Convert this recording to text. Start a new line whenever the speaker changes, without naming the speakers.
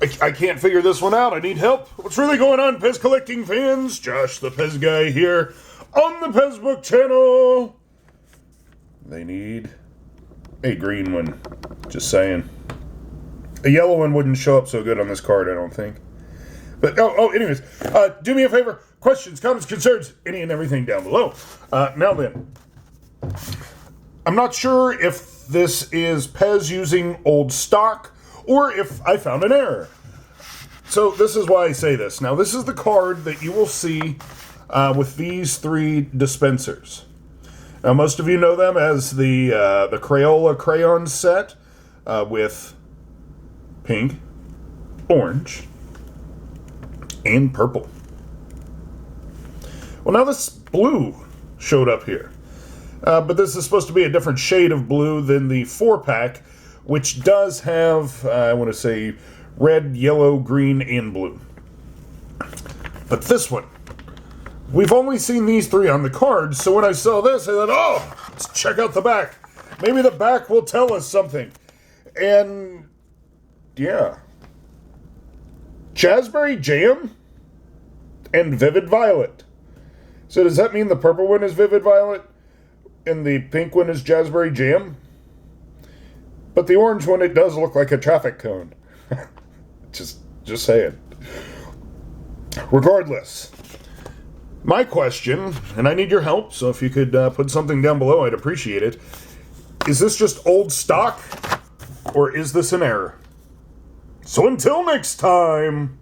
I can't figure this one out. I need help. What's really going on, PEZ collecting fans? Josh, the PEZ guy here on the PEZ Book channel. They need a green one. Just saying. A yellow one wouldn't show up so good on this card, I don't think. But, anyways, do me a favor. Questions, comments, concerns, any and everything down below. Now then, I'm not sure if this is PEZ using old stock or if I found an error. So this is why I say this. Now, this is the card that you will see with these three dispensers. Now, most of you know them as the Crayola crayon set with pink, orange, and purple. Well, now this blue showed up here. But this is supposed to be a different shade of blue than the 4-pack, which does have, I want to say, red, yellow, green, and blue. But this one, we've only seen these three on the card, so when I saw this, I thought, oh, let's check out the back. Maybe the back will tell us something. And, yeah. Jazzberry Jam and Vivid Violet. So does that mean the purple one is Vivid Violet and the pink one is Jazzberry Jam? But the orange one, it does look like a traffic cone. Just saying. Regardless, my question, and I need your help, so if you could put something down below, I'd appreciate it. Is this just old stock, or is this an error? So until next time...